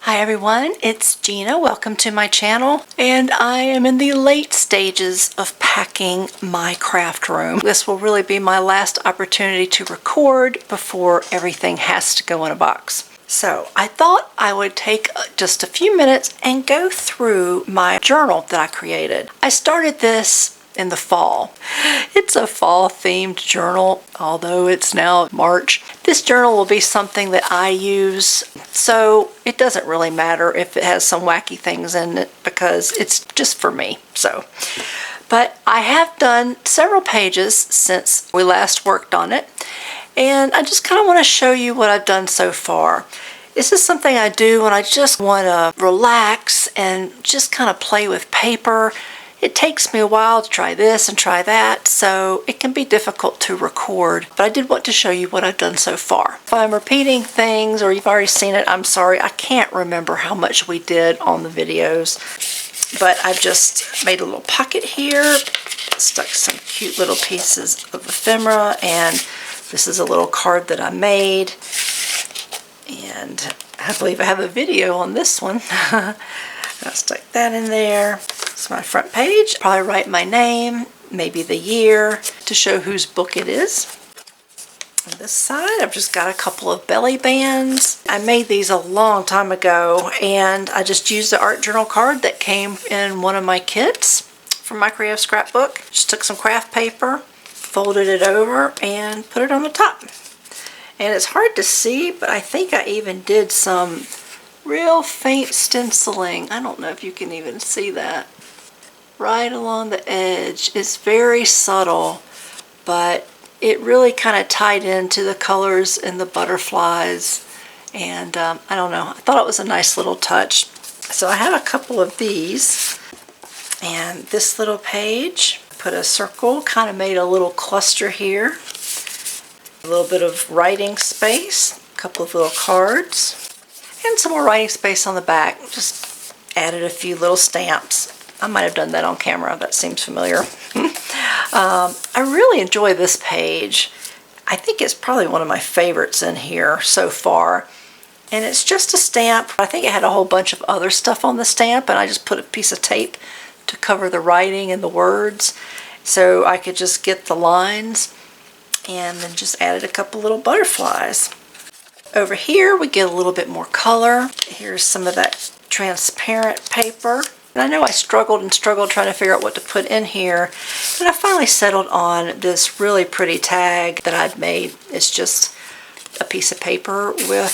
Hi everyone, it's Gina. Welcome to my channel, and I am in the late stages of packing my craft room. This will really be my last opportunity to record before everything has to go in a box. So I thought I would take just a few minutes and go through my journal that I created. I started this in the fall. It's a fall themed journal, although it's now March. This journal will be something that I use, so it doesn't really matter if it has some wacky things in it because it's just for me. But I have done several pages since we last worked on it, and I just kind of want to show you what I've done so far. This is something I do when I just want to relax and just kind of play with paper. It takes me a while to try this and try that, so it can be difficult to record, but I did want to show you what I've done so far. If I'm repeating things or you've already seen it, I'm sorry. I can't remember how much we did on the videos, but I've just made a little pocket here, stuck some cute little pieces of ephemera, and this is a little card that I made, and I believe I have a video on this one. I stuck that in there. It's my front page. Probably write my name, maybe the year, to show whose book it is. On this side, I've just got a couple of belly bands. I made these a long time ago, and I just used the art journal card that came in one of my kits from my creative scrapbook. Just took some craft paper, folded it over, and put it on the top. And it's hard to see, but I think I even did some real faint stenciling. I don't know if you can even see that. Right along the edge. It's very subtle, but it really kind of tied into the colors and the butterflies, and I don't know, I thought it was a nice little touch. So I have a couple of these, and this little page, put a circle, kind of made a little cluster here, a little bit of writing space, a couple of little cards, and some more writing space on the back. Just added a few little stamps. I might have done that on camera. That seems familiar. I really enjoy this page. I think it's probably one of my favorites in here so far. And it's just a stamp. I think it had a whole bunch of other stuff on the stamp, and I just put a piece of tape to cover the writing and the words so I could just get the lines, and then just added a couple little butterflies. Over here we get a little bit more color. Here's some of that transparent paper. And I know I struggled and struggled trying to figure out what to put in here, and I finally settled on this really pretty tag that I've made. It's just a piece of paper with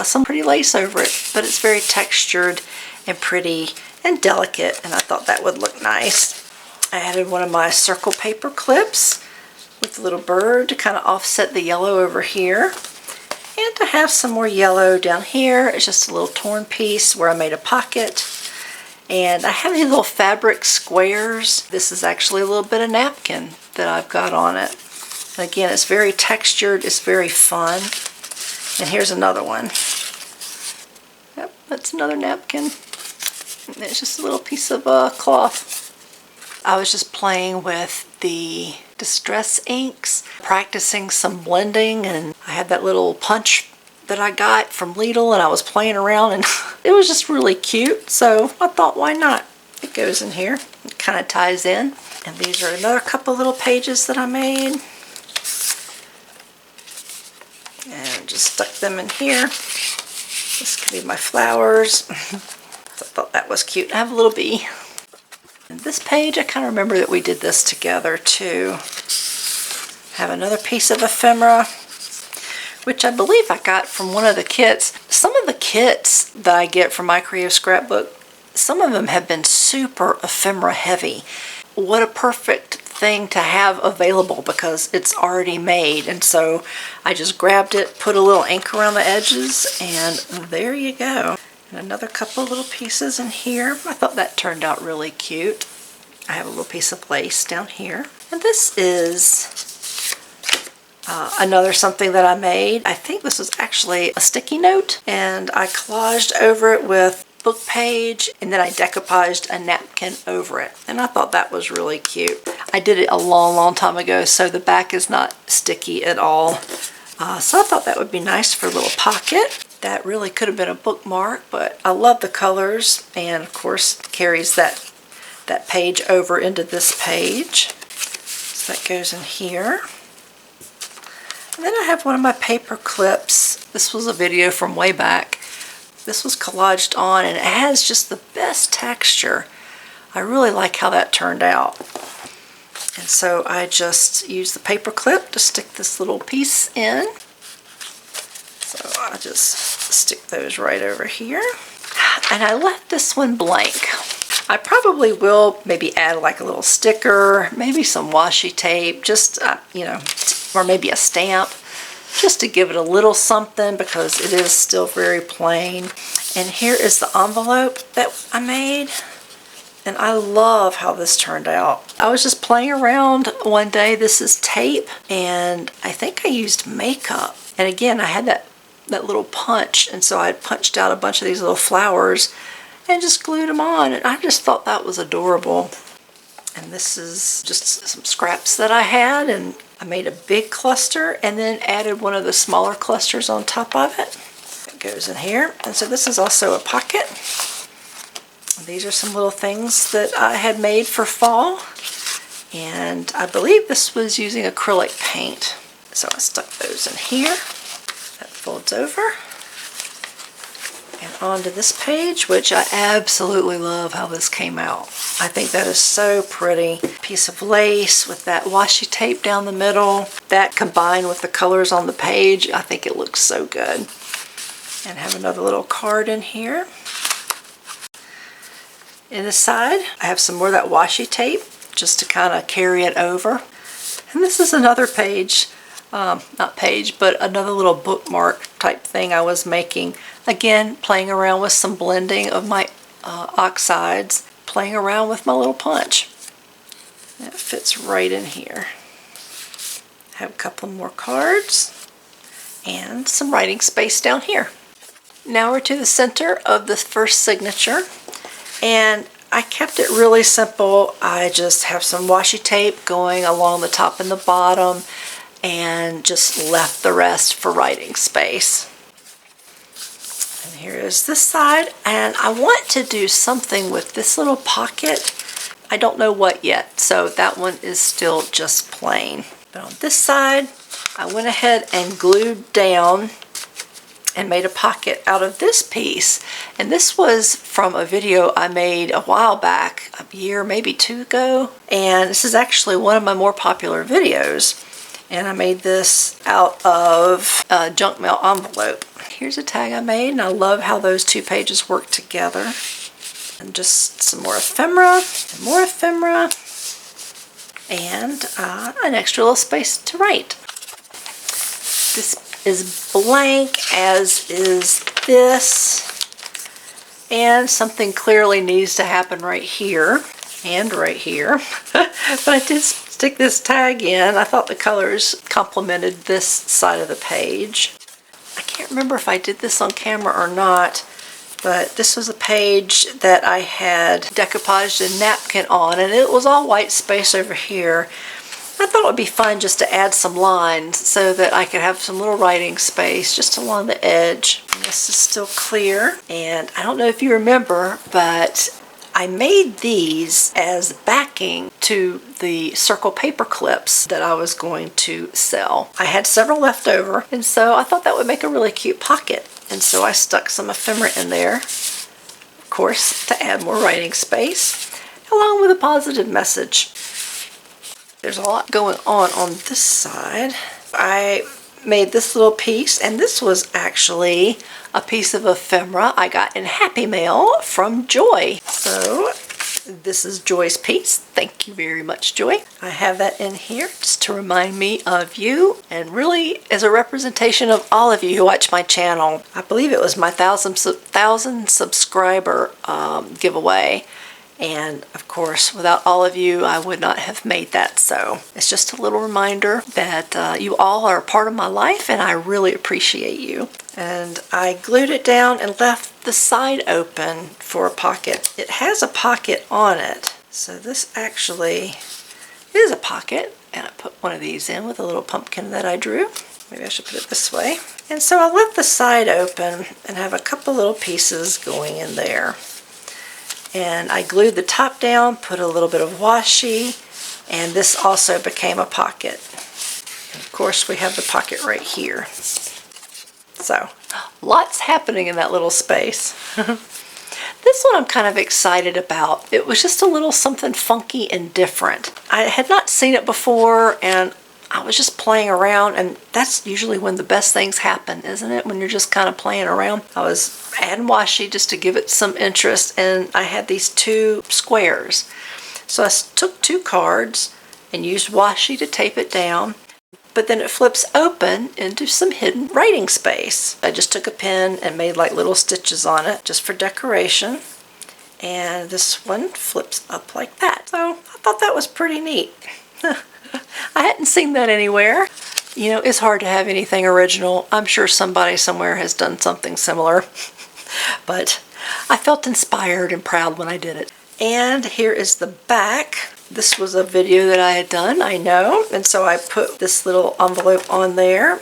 some pretty lace over it, but it's very textured and pretty and delicate, and I thought that would look nice. I added one of my circle paper clips with a little bird to kind of offset the yellow over here, and to have some more yellow down here. It's just a little torn piece where I made a pocket. And I have these little fabric squares. This is actually a little bit of napkin that I've got on it. And again, it's very textured, it's very fun. And here's another one. Yep, that's another napkin. And it's just a little piece of cloth. I was just playing with the distress inks, practicing some blending, and I had that little punch that I got from Lidl, and I was playing around, and it was just really cute, so I thought, why not? It goes in here. It kind of ties in. And these are another couple little pages that I made, and just stuck them in here. This could be my flowers. So I thought that was cute. I have a little bee. And this page, I kind of remember that we did this together too. Have another piece of ephemera, which I believe I got from one of the kits. Some of the kits that I get from my creative scrapbook, some of them have been super ephemera heavy. What a perfect thing to have available because it's already made. And so I just grabbed it, put a little ink around the edges, and there you go. And another couple little pieces in here. I thought that turned out really cute. I have a little piece of lace down here. And this is another something that I made. I think this was actually a sticky note, and I collaged over it with book page, and then I decoupaged a napkin over it, and I thought that was really cute. I did it a long time ago, so the back is not sticky at all. So I thought that would be nice for a little pocket. That really could have been a bookmark, but I love the colors, and of course carries that page over into this page. So that goes in here. And then I have one of my paper clips. This was a video from way back. This was collaged on, and it has just the best texture. I really like how that turned out. And so I just use the paper clip to stick this little piece in. So I just stick those right over here. And I left this one blank. I probably will maybe add like a little sticker, maybe some washi tape, just, you know, or maybe a stamp, just to give it a little something because it is still very plain. And here is the envelope that I made. And I love how this turned out. I was just playing around one day. This is tape, and I think I used makeup. And again, I had that little punch, and so I had punched out a bunch of these little flowers and just glued them on, and I just thought that was adorable. And this is just some scraps that I had, and I made a big cluster and then added one of the smaller clusters on top of it. It goes in here. And so this is also a pocket. These are some little things that I had made for fall, and I believe this was using acrylic paint. So I stuck those in here. That folds over and onto this page, which I absolutely love how this came out. I think that is so pretty. Piece of lace with that washi tape down the middle. That combined with the colors on the page, I think it looks so good. And have another little card in here. In the side, I have some more of that washi tape just to kind of carry it over. And this is another page, not page, but another little bookmark type thing I was making. Again, playing around with some blending of my oxides, playing around with my little punch. That fits right in here. I have a couple more cards and some writing space down here. Now we're to the center of the first signature. And I kept it really simple. I just have some washi tape going along the top and the bottom, and just left the rest for writing space. And here is this side, and I want to do something with this little pocket. I don't know what yet, so that one is still just plain. But on this side, I went ahead and glued down and made a pocket out of this piece. And this was from a video I made a while back, a year, maybe two ago. And this is actually one of my more popular videos. And I made this out of a junk mail envelope. Here's a tag I made, and I love how those two pages work together. And just some more ephemera, and more ephemera, and an extra little space to write. This is blank, as is this, and something clearly needs to happen right here and right here. But I did stick this tag in. I thought the colors complemented this side of the page. I can't remember if I did this on camera or not, but this was a page that I had decoupaged a napkin on, and it was all white space over here. I thought it would be fun just to add some lines so that I could have some little writing space just along the edge. And this is still clear, and I don't know if you remember, but I made these as backing to the circle paper clips that I was going to sell. I had several left over, and so I thought that would make a really cute pocket. And so I stuck some ephemera in there, of course, to add more writing space, along with a positive message. There's a lot going on this side. I made this little piece, and this was actually a piece of ephemera I got in Happy Mail from Joy. So this is Joy's piece. Thank you very much, Joy. I have that in here just to remind me of you, and really as a representation of all of you who watch my channel. I believe it was my 1,000 subscriber giveaway. And of course, without all of you, I would not have made that. So it's just a little reminder that you all are a part of my life, and I really appreciate you. And I glued it down and left the side open for a pocket. It has a pocket on it. So this actually is a pocket. And I put one of these in with a little pumpkin that I drew. Maybe I should put it this way. And so I left the side open and have a couple little pieces going in there. And I glued the top down, put a little bit of washi, and this also became a pocket. And of course, we have the pocket right here. So, lots happening in that little space. This one I'm kind of excited about. It was just a little something funky and different. I had not seen it before, and I was just playing around, and that's usually when the best things happen, isn't it? When you're just kind of playing around. I was adding washi just to give it some interest, and I had these 2 squares. So I took 2 cards and used washi to tape it down, but then it flips open into some hidden writing space. I just took a pen and made like little stitches on it just for decoration, and this one flips up like that. So I thought that was pretty neat. I hadn't seen that anywhere. You know, it's hard to have anything original. I'm sure somebody somewhere has done something similar, but I felt inspired and proud when I did it. And here is the back. This was a video that I had done, I know, and so I put this little envelope on there,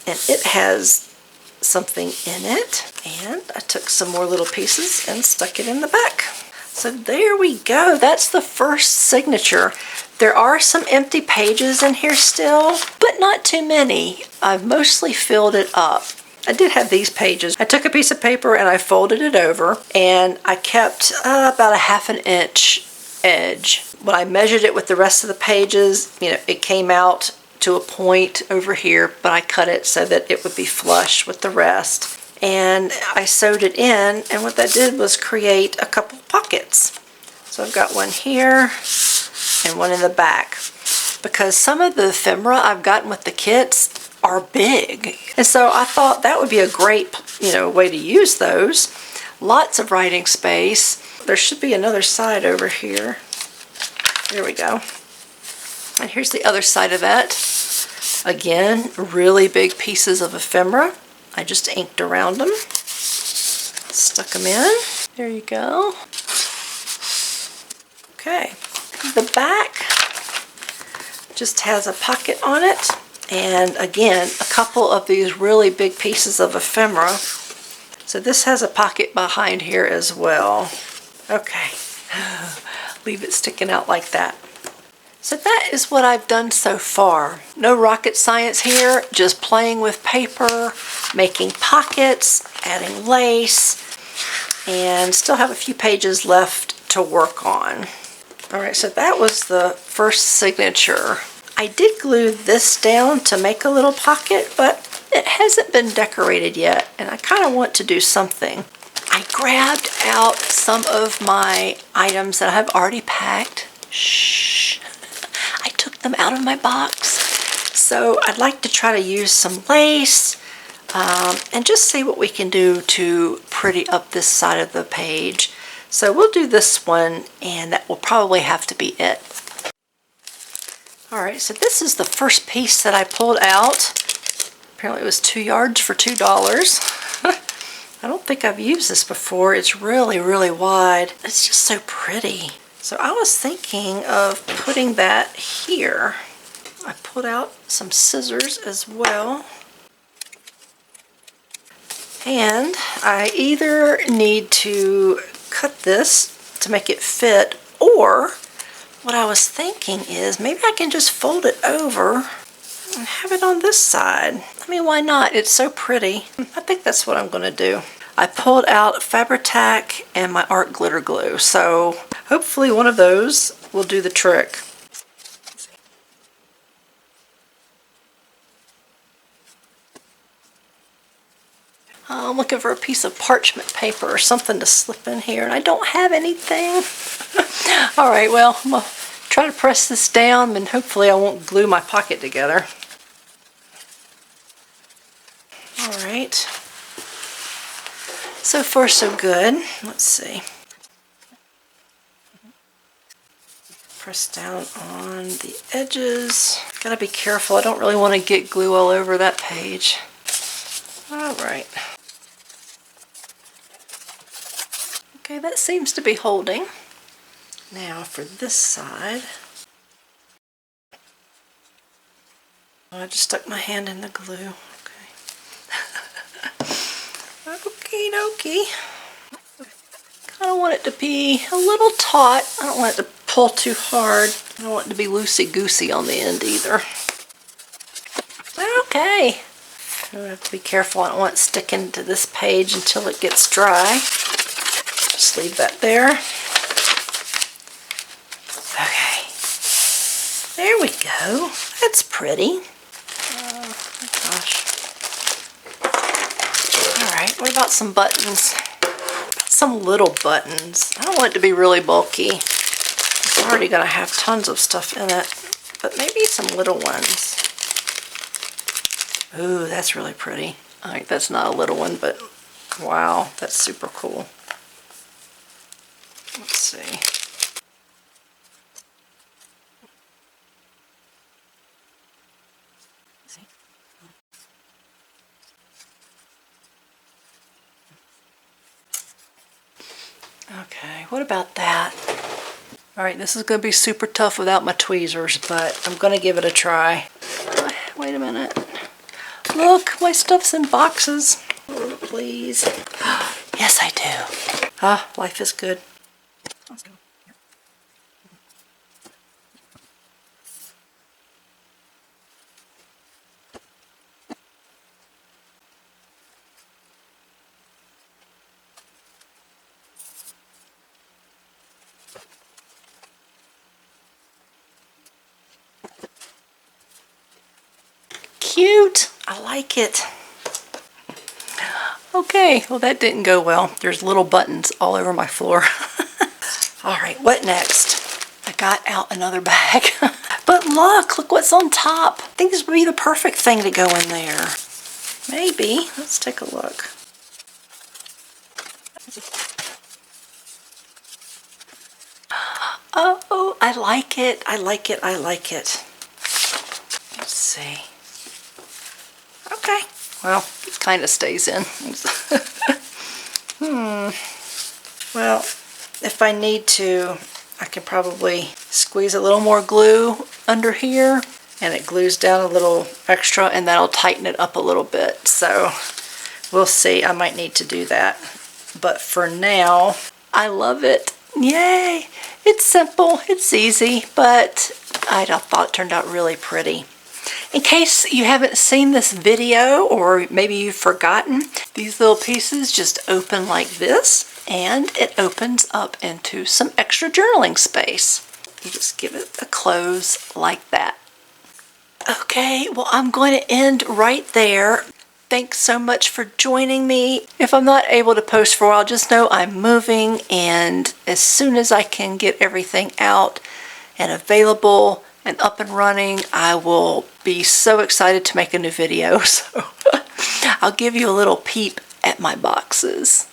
and it has something in it, and I took some more little pieces and stuck it in the back. So there we go. That's the first signature. There are some empty pages in here still, but not too many. I've mostly filled it up. I did have these pages. I took a piece of paper and I folded it over, and I kept about a 1/2 inch edge. When I measured it with the rest of the pages, you know, it came out to a point over here, but I cut it so that it would be flush with the rest. And I sewed it in, and what that did was create a couple pockets. So I've got one here and one in the back, because some of the ephemera I've gotten with the kits are big, and so I thought that would be a great, you know, way to use those. Lots of writing space. There should be another side over here. There we go. And here's the other side of that. Again, really big pieces of ephemera. I just inked around them, stuck them in. There you go. Okay, the back just has a pocket on it, and again, a couple of these really big pieces of ephemera. So this has a pocket behind here as well. Okay, leave it sticking out like that. So that is what I've done so far. No rocket science here, just playing with paper, making pockets, adding lace, and still have a few pages left to work on. All right, so that was the first signature. I did glue this down to make a little pocket, but it hasn't been decorated yet, and I kind of want to do something. I grabbed out some of my items that I've already packed. Shh. I took them out of my box. So I'd like to try to use some lace and just see what we can do to pretty up this side of the page. So we'll do this one, and that will probably have to be it. All right, so this is the first piece that I pulled out. Apparently it was 2 yards for $2. I don't think I've used this before. It's really, really wide. It's just so pretty. So I was thinking of putting that here. I pulled out some scissors as well. And I either need to cut this to make it fit, or what I was thinking is maybe I can just fold it over and have it on this side. I mean, why not? It's so pretty. I think that's what I'm going to do. I pulled out Fabri-Tac and my art glitter glue, so hopefully one of those will do the trick. I'm looking for a piece of parchment paper or something to slip in here, and I don't have anything. All right, well, I'm going to try to press this down, and hopefully I won't glue my pocket together. All right. So far, so good. Let's see. Press down on the edges. Gotta be careful. I don't really want to get glue all over that page. All right. Okay, that seems to be holding. Now for this side. I just stuck my hand in the glue. Okay. Okie dokie. Kind of want it to be a little taut. I don't want it to pull too hard. I don't want it to be loosey-goosey on the end either. Okay. I have to be careful. I don't want it sticking to this page until it gets dry. Just leave that there. Okay. There we go. That's pretty. Oh my gosh. Alright, what about some buttons? Some little buttons. I don't want it to be really bulky. It's already going to have tons of stuff in it. But maybe some little ones. Ooh, that's really pretty. Alright, that's not a little one, but wow, that's super cool. Let's see. Okay, what about that? Alright, this is going to be super tough without my tweezers, but I'm going to give it a try. Wait a minute. Look, my stuff's in boxes. Oh, please. Yes, I do. Ah, life is good. Let's go. Cute. I like it. Okay, well that didn't go well. There's little buttons all over my floor. Alright, what next? I got out another bag. But look what's on top. I think this would be the perfect thing to go in there. Maybe. Let's take a look. Oh, I like it. I like it. I like it. Let's see. Okay. Well, it kind of stays in. Well, if I need to, I can probably squeeze a little more glue under here and it glues down a little extra and that'll tighten it up a little bit. So we'll see. I might need to do that. But for now, I love it. Yay! It's simple, it's easy, but I thought it turned out really pretty. In case you haven't seen this video or maybe you've forgotten, these little pieces just open like this and it opens up into some extra journaling space. You just give it a close like that. Okay, well I'm going to end right there. Thanks so much for joining me. If I'm not able to post for a while, just know I'm moving, and as soon as I can get everything out and available and up and running, I will be so excited to make a new video. So I'll give you a little peep at my boxes.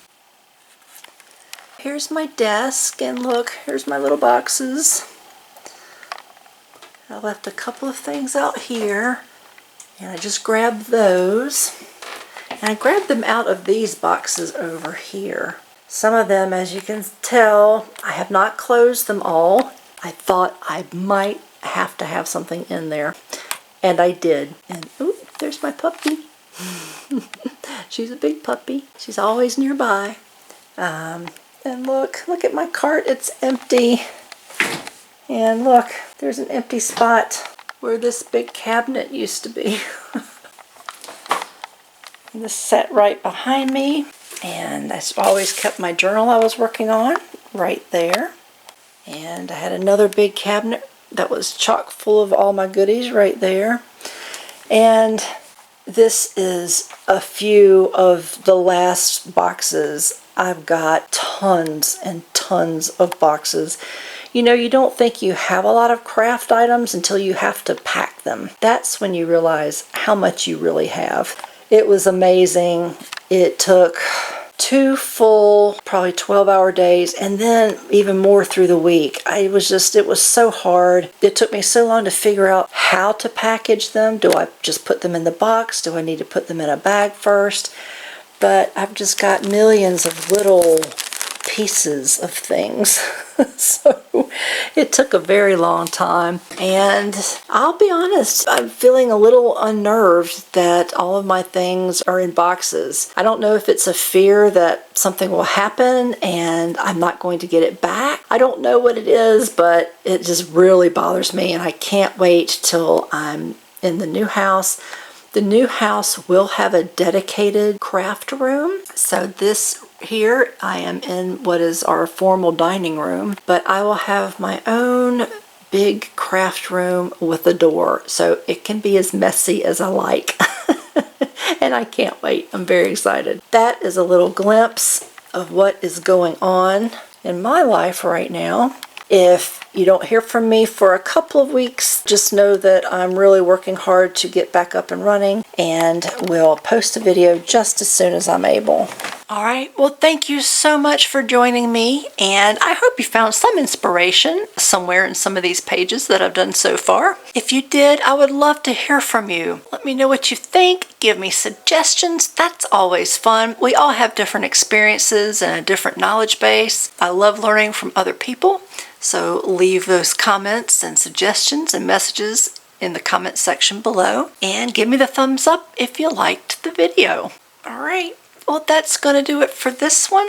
Here's my desk, and look, here's my little boxes. I left a couple of things out here. And I just grabbed those, and I grabbed them out of these boxes over here. Some of them, as you can tell, I have not closed them all. I thought I might have to have something in there, and I did. And ooh, there's my puppy. She's a big puppy. She's always nearby. And look at my cart. It's empty. And look, there's an empty spot where this big cabinet used to be. And this sat right behind me, and I always kept my journal I was working on right there. And I had another big cabinet that was chock full of all my goodies right there. And this is a few of the last boxes. I've got tons and tons of boxes. You know, you don't think you have a lot of craft items until you have to pack them. That's when you realize how much you really have. It was amazing. It took 2 full, probably 12-hour days, and then even more through the week. It was so hard. It took me so long to figure out how to package them. Do I just put them in the box? Do I need to put them in a bag first? But I've just got millions of little pieces of things. So it took a very long time, and I'll be honest, I'm feeling a little unnerved that all of my things are in boxes. I don't know if it's a fear that something will happen and I'm not going to get it back. I don't know what it is, but it just really bothers me, and I can't wait till I'm in the new house. The new house will have a dedicated craft room. So this here, I am in what is our formal dining room, but I will have my own big craft room with a door, so it can be as messy as I like. And I can't wait. I'm very excited. That is a little glimpse of what is going on in my life right now. If you don't hear from me for a couple of weeks, just know that I'm really working hard to get back up and running, and will post a video just as soon as I'm able. All right, well, thank you so much for joining me, and I hope you found some inspiration somewhere in some of these pages that I've done so far. If you did, I would love to hear from you. Let me know what you think. Give me suggestions. That's always fun. We all have different experiences and a different knowledge base. I love learning from other people. So leave those comments and suggestions and messages in the comment section below, and give me the thumbs up if you liked the video. All right, well, that's going to do it for this one,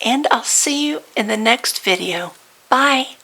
and I'll see you in the next video. Bye.